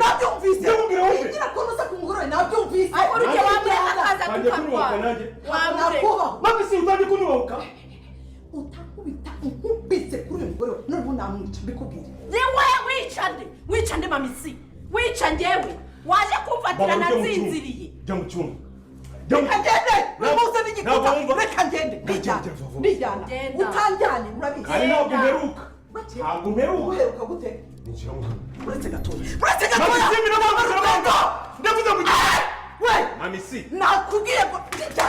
nabyumvise ngira ko nusa kumugorora nabyumvise urujye wambaye akaza kukwanga nakuba mama si utandi kunuka utakubita ukubitse kuri umugore none namwica bikubwira yewe wicande mamisi wica njyewe waje kumfatira nazinziriye jya mu cyumba Kagende, muze n'igikuta, reka ngende, bijyana, utanjyane, urabizi. Kandi ntabwo umeruka. Ntabwo umeruka. Uheruka gute? Ninjira mu cyumba. Uretse gatoya. Mamisi n'abanga. Ndavuze ngo we, Mamisi. Nakubwiye ngo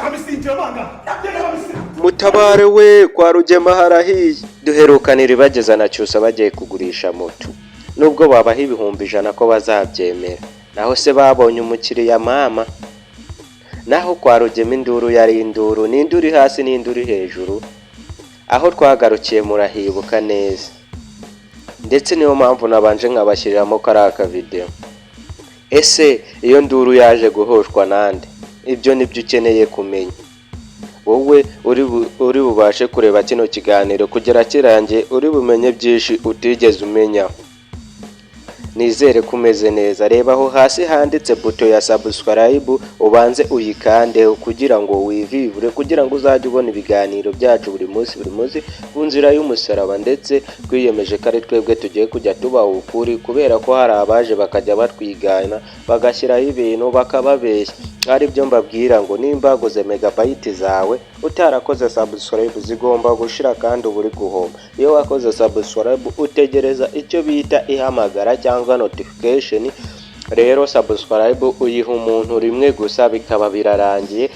Mamisi njya manga. Mamisi. Mutabare we kwa Rugema harahiye. Duherukanira bageza na cyusa bagiye kugurisha moto. Nubwo babaha ibihumbi 100 ko bazabyemera. Naho se babonye umukiriya mama. Naho kwa Rugema induru yari induru, n'induru hasi n'induru hejuru. Aho twagarukiye murahibuka neza. Ndetse niyo mpamvu nabanje nkabashyiriramo karaka video. Ese iyo nduru yaje guhoshwa nande? Ibyo nibyo ukeneye kumenya. Wowe uri bubashe kureba kino kiganiro kugera kirangiye uri bumenye byinshi utigeze umenya. Nizere kumeze neza. Reba aho hasi handitse buto ya subscribe ubanze uyikande kugira ngo wivivure kugira ngo uzajye ubona ibiganiro byacu buri munsi ku nzira y'umusaraba, ndetse twiyemeje ko ari twebwe tugiye kujya tubaha ukuri kubera ko hari abaje bakajya batwigana bagashyiraho ibintu bakababeshya. Ari byo mbabwira ngo nimba waguze megabyte zawe utarakoze subscribe zigomba gushira kandi uburi guhomba. Iyo wakoze subscribe utegereza icyo bita ihamagara cyangwa notification. Rero subscribe uyiha umuntu rimwe gusa bikaba birarangiye.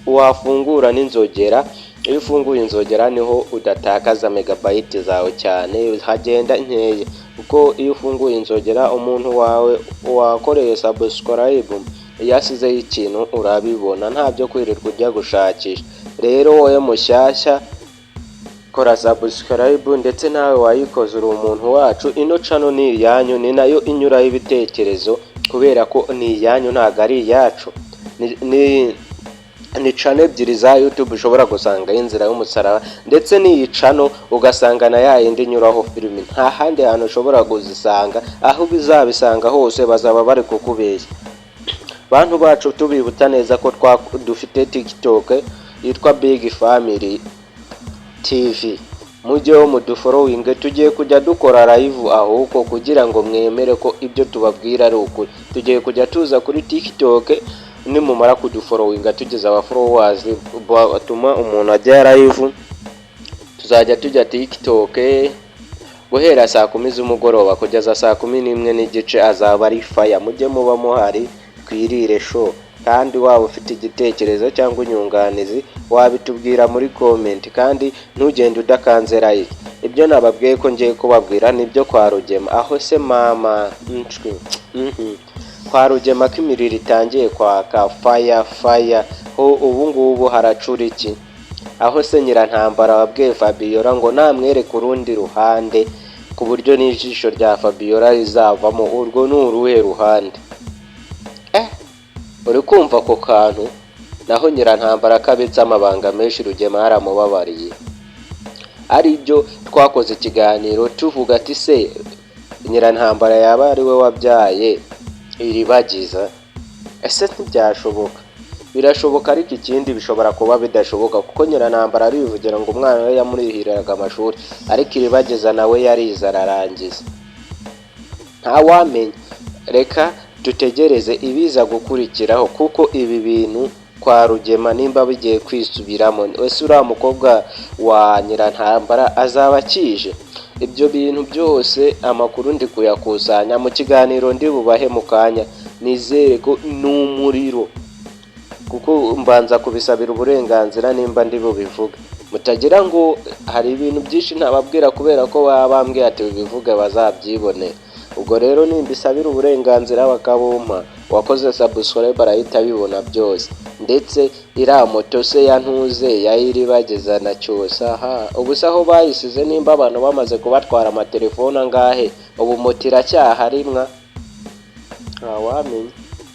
Wafungura n'inzogera. Iyo ufunguye inzogera niho udatakaza megabyte zawe cyane, hagenda nkeye. Kuko iyo ufunguye inzogera umuntu wawe wakoreye subscribe yasizeho ikintu urabibona, ntabyo kwirirwa ujya gushakisha. Rero wowe mushyashya kora subscribe, ndetse nawe wayikoze uri umuntu wacu. Ino channel ni iyanyu, ni nayo inyuraho ibitekerezo kubera ko ni iyanyu ntago ari iyacu. Ni channel ebyiri za YouTube ushobora gusanga inzira y'umusaraba, ndetse ni channel ugasanga na yindi inyuraho filimi. Nta handi hantu ushobora kuzisanga, aho bizabisanga hose bazaba bari kukubeshya. Bantu bacu tubibuta neza ko dufite TikTok yitwa Big Family TV. Mujyeho mudufollowing, tugiye kujya dukora live ahubwo kugira ngo mwemere ko ibyo tubabwira ari ukuri. Tugiye kujya tuza kuri TikTok, nimumara kudufollowing tugeza aba followers batuma umuntu ajya live. Tuzajya tujya TikTok guhera saa 10 z'umugoroba kugeza saa 11:15 azaba ari fire. Mujye muba muhari twirire show. Kandi waba ufite igitekerezo cyangwa inyunganizi wabitubwira muri comment, kandi ntugende udakanze like. Ibyo nababwiye ko ngiye kubabwira nibyo kwa Rugema. Aho se mama nshwi kwa Rugema kimirira itangiye kwaka fire ho ubu ngubu haracura iki? Aho se Nyirantambara wabwiye Fabiola ngo namwereke urundi ruhande ku buryo n'ijisho rya Fabiola rizavamo. Urwo n'uruhe ruhande? Uri kumva ako kantu? Naho Nyirantambara kabitse amabanga menshi Rugema yaramubabariye. Ari byo twakoze ikiganiro tuvuga ati se Nyirantambara yaba ari we wabyaye iribagiza? Ese ntibyashoboka? Birashoboka, ariko ikindi bishobora kuba bidashoboka kuko Nyirantambara arivugira ngo umwana we yamurihiraga amashuri, ariko iribagiza nawe yariza ararangiza. Nta wamenya. Reka tutegereze ibiza gukurikiraho, kuko ibi bintu kwa Rugema nimba bigiye kwisubiramo. Ese uriya mukobwa wa Nyirantambara azaba akije? Ibyo bintu byose amakuru ndi kuyakusanya mu kiganiro ndi bubahe mu kanya. Nizere ko n'umuriro, kuko mbanza kubisabira uburenganzira nimba ndi bubivuga. Mutagira ngo hari ibintu byinshi ntababwira kubera ko bambwiye ati bivuge bazabyibone. Ubwo rero nimbisabira uburenganzira bakabumpa, wakoze subscribe barahita bibona byose. Ndetse iriya moto se yantuze yayiribageza na cyose. Ubu se aho bayisize nimba abantu bamaze kubatwara amatelefone angahe, ubu moto iracyaharimwa? Wamenya.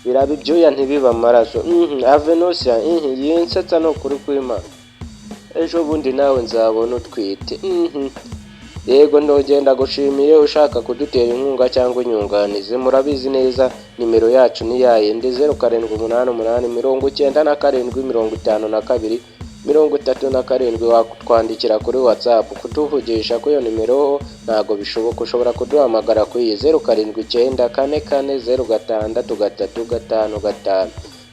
Biraba ibyuya ntibiba amaraso. Avenosia yinsetsa no kuri kwima. Ejo bundi nawe nzabona utwite. yego ndogenda gushimiye ushaka kudutera inkunga cyangwa inyunganizi murabizi neza nimero yacu ni yayindi 0788975232 wakutwandikira kuri WhatsApp kutuvugisha ko iyo nimero ntago bishoboka ushobora kuduhamagara kuri 0794406355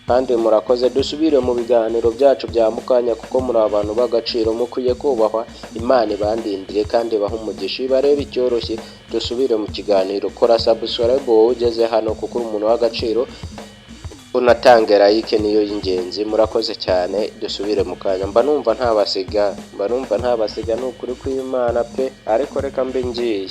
kandi murakoze dusubire mu biganiro byacu bya mukanya kuko muri abantu b'agaciro mukwiye kubahwa Imana ibandindire kandi baha umugisha barebe icyoroshye dusubire mu kiganiro kora subscribe ugeze hano kuko umuntu w'agaciro unatanga like niyo y'ingenzi murakoze cyane dusubire mu kanya mba numva ntabasiga n'ukuri kw'Imana pe ariko reka mbe ngiye